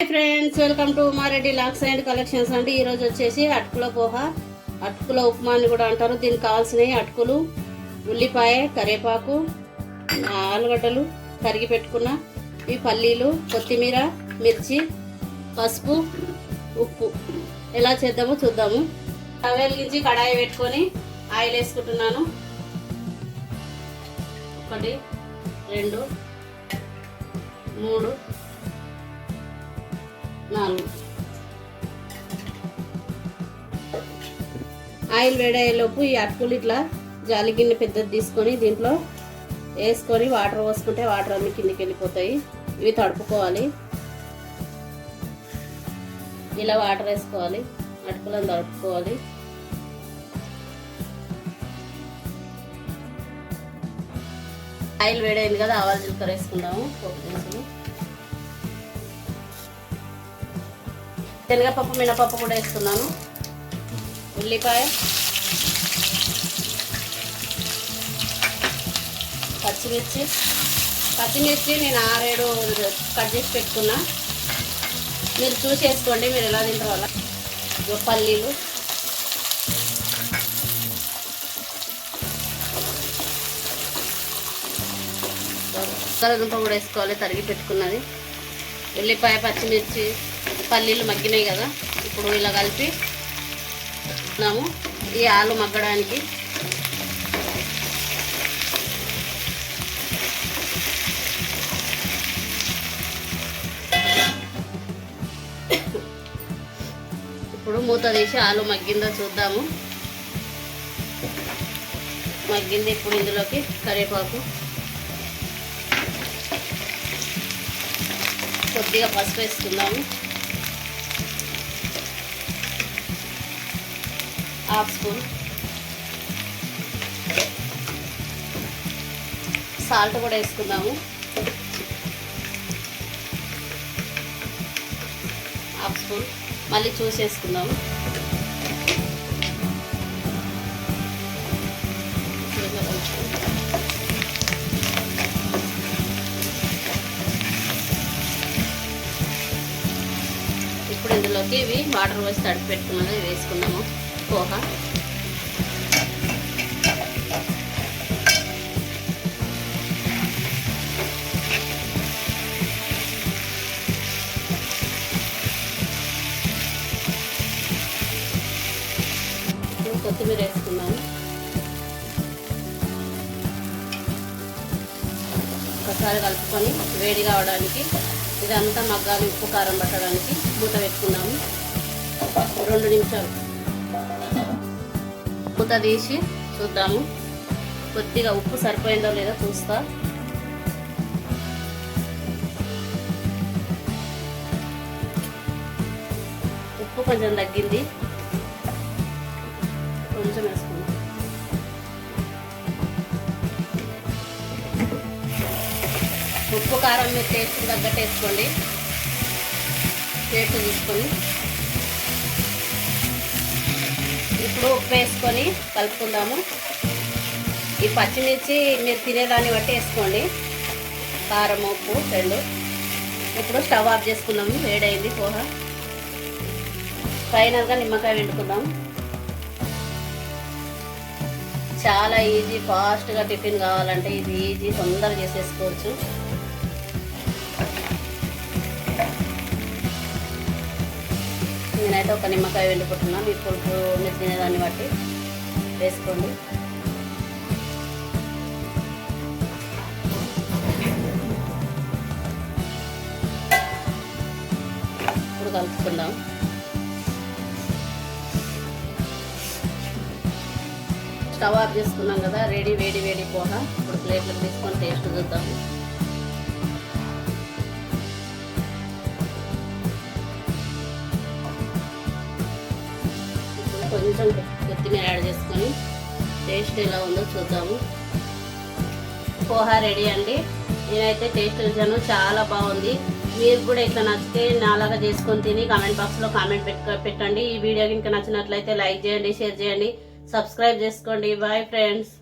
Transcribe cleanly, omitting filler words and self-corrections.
Friends, welcome to Umareddy looks and collections అండి. ఈరోజు వచ్చేసి అటుకుల పోహ, అటుకుల ఉప్మా అని కూడా అంటారు. దీనికి కావాల్సినవి అటుకులు, ఉల్లిపాయ, కరివేపాకు, ఆలుగడ్డలు తరిగి పెట్టుకున్న, ఈ పల్లీలు, కొత్తిమీర, మిర్చి, పసుపు, ఉప్పు. ఎలా చేద్దామో చూద్దాము. వెలిగించి కడాయి పెట్టుకొని ఆయిల్ వేసుకుంటున్నాను. 1 2 3 4. ఆయిల్ వేడయ్యేలోపు ఈ అటుకులు ఇట్లా జాలి గిన్నె పెద్దది తీసుకొని దీంట్లో వేసుకొని వాటర్ పోసుకుంటే వాటర్ అన్ని కిందికి వెళ్ళిపోతాయి. ఇవి తడుపుకోవాలి. ఇలా వాటర్ వేసుకోవాలి, అటుకులను తడుపుకోవాలి. ఆయిల్ వేడైంది కదా, ఆవాలు జీలకర్ర వేసుకుందాము. పోపు దినుసులు, శనగపప్పు, మినపప్పు కూడా వేస్తున్నాను. ఉల్లిపాయ, పచ్చిమిర్చి నేను 6-7 కట్ చేసి పెట్టుకున్నా. మీరు చూసి వేసుకోండి, మీరు ఎలా తింటారు అలా. పల్లీలు, దుంప కూడా వేసుకోవాలి, తరిగి పెట్టుకున్నది. ఉల్లిపాయ, పచ్చిమిర్చి, పల్లీలు మగ్గినాయి కదా, ఇప్పుడు ఇలా కలిపి ఉన్నాము. ఈ ఆలు మగ్గడానికి ఇప్పుడు మూత తీసి ఆలు మగ్గిందో చూద్దాము. మగ్గింది. ఇప్పుడు ఇందులోకి కరివేపాకు, కొద్దిగా పసుపు వేసుకుందాము. 1/2 స్పూన్ సాల్ట్ కూడా వేసుకుందాము. 1/2 స్పూన్ మళ్ళీ చూసి వేసుకుందాము. ఇప్పుడు ఇందులోకి ఇవి వాటర్ పోసి తడిపి పెట్టుకున్నది వేసుకుందాము. పోహ కొత్తిమీర వేసుకున్నాను. ఒకసారి కలుపుకొని వేడి కావడానికి, ఇదంతా మగ్గాలి, ఉప్పు కారం పట్టడానికి మూత పెట్టుకున్నాము. 2 నిమిషాలు మూత తీసి చూద్దాము. కొద్దిగా ఉప్పు సరిపోయిందో లేదో చూస్తా. ఉప్పు కొంచెం తగ్గింది, కొంచెం వేసుకున్నాం. ఉప్పు కారం మీరు టేస్ట్ తగ్గట్టు వేసుకోండి. టేస్ట్ తీసుకొని ఇప్పుడు ఉప్పు వేసుకొని కలుపుకుందాము. ఈ పచ్చిమిర్చి మీరు తినేదాన్ని బట్టి వేసుకోండి. కారం, ఉప్పు 2. ఇప్పుడు స్టవ్ ఆఫ్ చేసుకుందాము. వేడైంది పోహ. ఫైనల్గా నిమ్మకాయ వండుకుందాం. చాలా ఈజీ, ఫాస్ట్గా టిఫిన్ కావాలంటే ఇది ఈజీ, తొందరగా చేసేసుకోవచ్చు. నేనైతే ఒక నిమ్మకాయ వండుకుంటున్నా. మీ పులుపు మీరు తినేదాన్ని బట్టి వేసుకోండి. ఇప్పుడు కలుపుకుందాం. స్టవ్ ఆఫ్ చేసుకున్నాం కదా, వేడి పోహ. ఇప్పుడు ప్లేట్లకు తీసుకొని టేస్ట్ చూద్దాము. కొంచెం కొత్తిమీర యాడ్ చేసుకొని టేస్ట్ ఎలా ఉందో చూద్దాము. పోహ రెడీ అండి. నేనైతే టేస్ట్ చూసాను, చాలా బాగుంది. మీరు కూడా ఇట్లా నచ్చితే నాలాగా చేసుకొని తిని కామెంట్ బాక్స్లో కామెంట్ పెట్టండి. ఈ వీడియో కనుక నచ్చినట్లయితే లైక్ చేయండి, షేర్ చేయండి, సబ్స్క్రైబ్ చేసుకోండి. Bye friends.